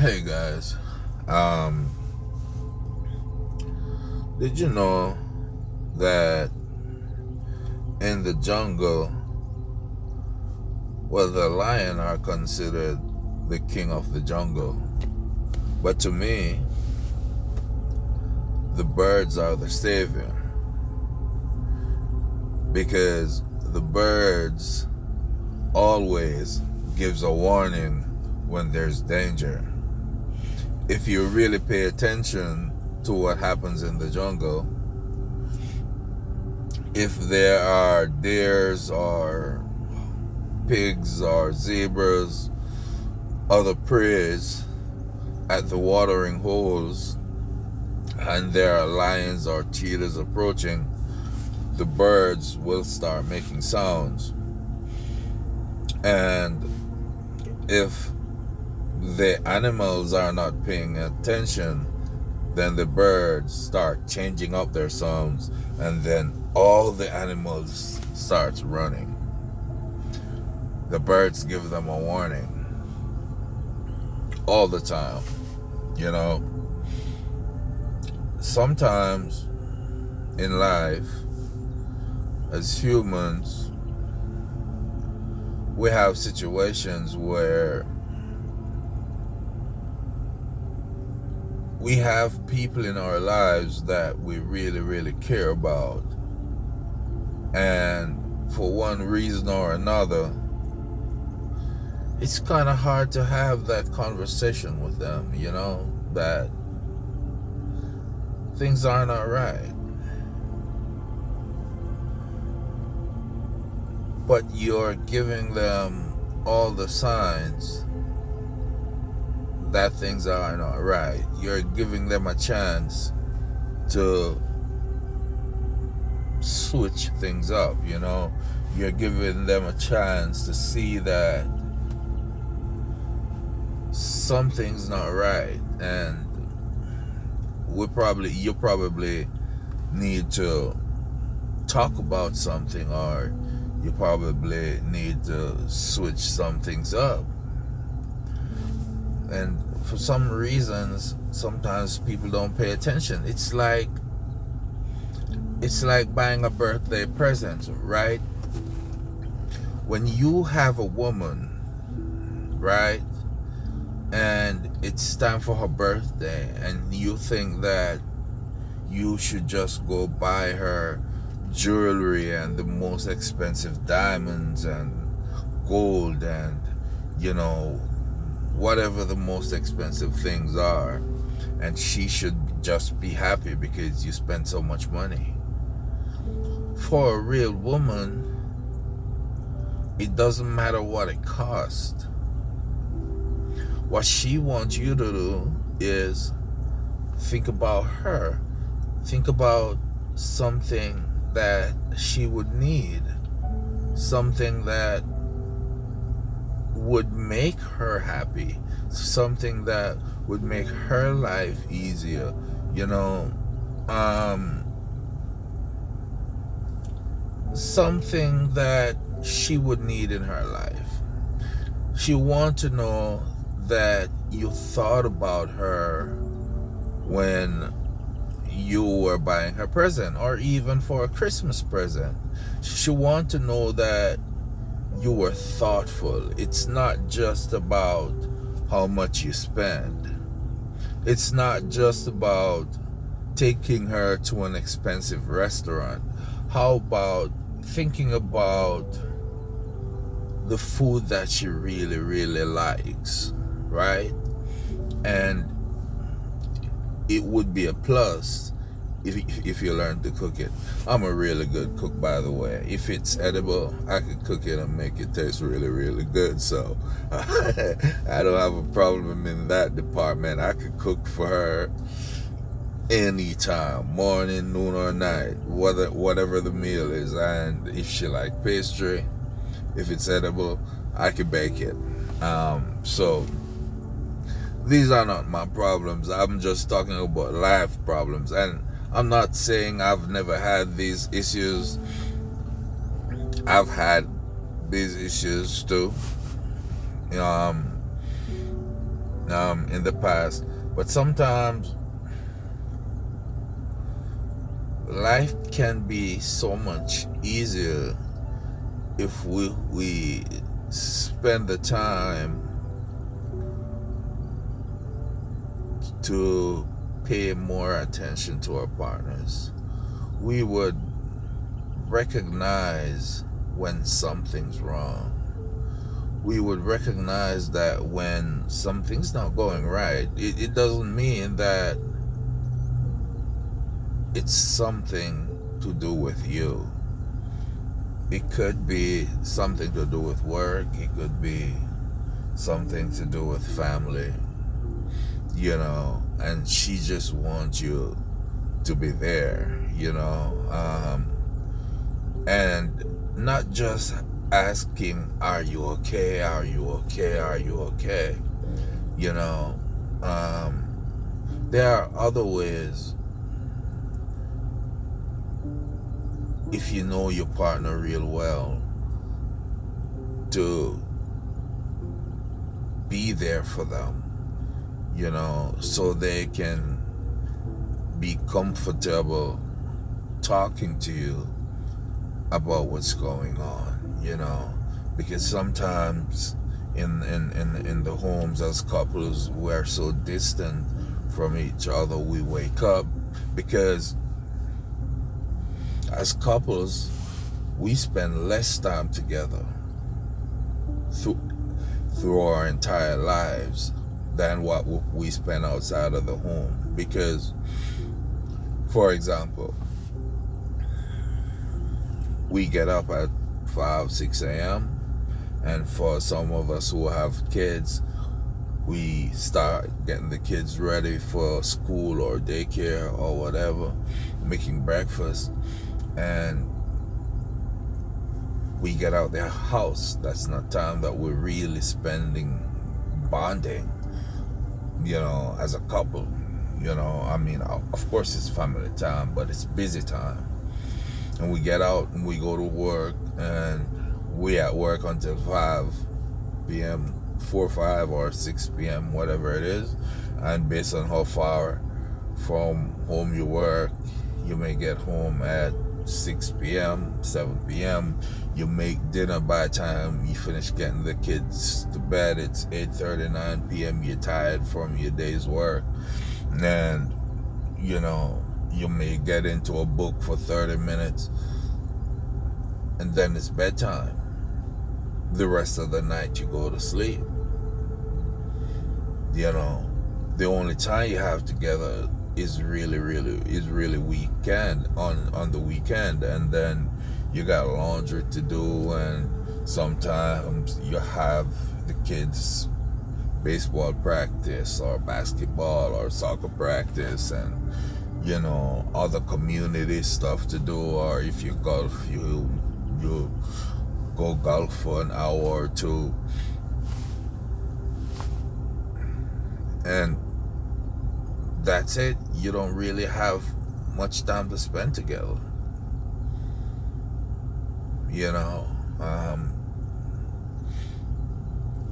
Hey guys, um, did you know that in the jungle, well, the lion are considered the king of the jungle, but to me, the birds are the savior because the birds always gives a warning when there's danger. If you really pay attention to what happens in the jungle, if there are deers or pigs or zebras, other preys at the watering holes, and there are lions or cheetahs approaching, the birds will start making sounds. And if the animals are not paying attention, then the birds start changing up their sounds, and then all the animals start running. The birds give them a warning all the time. Sometimes in life, as humans, we have situations where we have people in our lives that we really, really care about. And for one reason or another, it's kind of hard to have that conversation with them, that things aren't all right. But you're giving them all the signs that things aren't all right. You're giving them a chance to switch things up, You're giving them a chance to see that something's not right, and you probably need to talk about something, or you probably need to switch some things up. And for some reasons, sometimes people don't pay attention. It's like buying a birthday present, right? When you have a woman, right, and it's time for her birthday, and you think that you should just go buy her jewelry and the most expensive diamonds and gold and whatever the most expensive things are, and she should just be happy because you spent so much money. For a real woman, it doesn't matter what it costs. What she wants you to do is think about her. Think about something that she would need, something that would make her happy, something that would make her life easier, something that she would need in her life. She wants to know that you thought about her when you were buying her present, or even for a Christmas present. She wants to know that you were thoughtful. It's not just about how much you spend. It's not just about taking her to an expensive restaurant. How about thinking about the food that she really, really likes, right? And it would be a plus if you learn to cook it. I'm a really good cook, by the way. If it's edible, I can cook it and make it taste really, really good. So I don't have a problem in that department. I could cook for her anytime, morning, noon, or night, whatever the meal is. And if she like pastry, if it's edible, I could bake it. So these are not my problems. I'm just talking about life problems. And I'm not saying I've never had these issues. I've had these issues too. in the past. But sometimes life can be so much easier if we spend the time to pay more attention to our partners. We would recognize when something's wrong. We would recognize that when something's not going right, it doesn't mean that it's something to do with you. It could be something to do with work. It could be something to do with family, and she just wants you to be there, and not just asking, are you okay? Are you okay? Are you okay? There are other ways. If you know your partner real well, to be there for them, so they can be comfortable talking to you about what's going on, because sometimes in the homes as couples, we're so distant from each other. We wake up because as couples, we spend less time together through our entire lives than what we spend outside of the home. Because, for example, we get up at 5, 6 a.m. and for some of us who have kids, we start getting the kids ready for school or daycare or whatever, making breakfast, and we get out their house. That's not time that we're really spending bonding, as a couple. Of course it's family time, but it's busy time. And we get out and we go to work, and we at work until 5 p.m., 4, 5, or 6 p.m., whatever it is. And based on how far from home you work, you may get home at 6 p.m., 7 p.m. You make dinner by the time you finish getting the kids to bed. It's 8:30, 9 p.m. You're tired from your day's work. And, you may get into a book for 30 minutes, and then it's bedtime. The rest of the night you go to sleep. The only time you have together is really weekend, on the weekend, and then you got laundry to do, and sometimes you have the kids' baseball practice or basketball or soccer practice, and other community stuff to do. Or if you golf, you go golf for an hour or two, and that's it. You don't really have much time to spend together.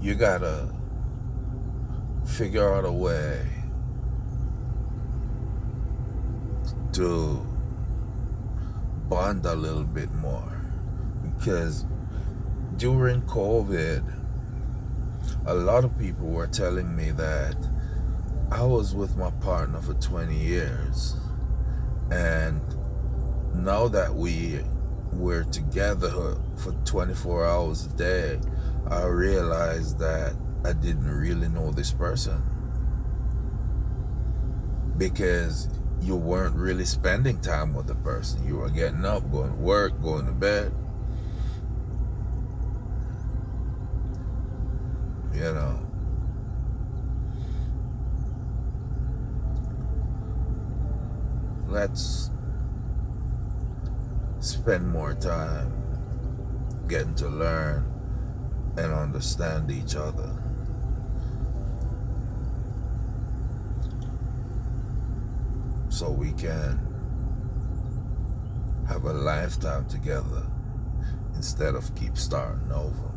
You gotta figure out a way to bond a little bit more. Because during COVID, a lot of people were telling me that I was with my partner for 20 years, and now that we're together for 24 hours a day, I realized that I didn't really know this person, because you weren't really spending time with the person. You were getting up, going to work, going to bed. Let's spend more time getting to learn and understand each other. So we can have a lifetime together instead of keep starting over.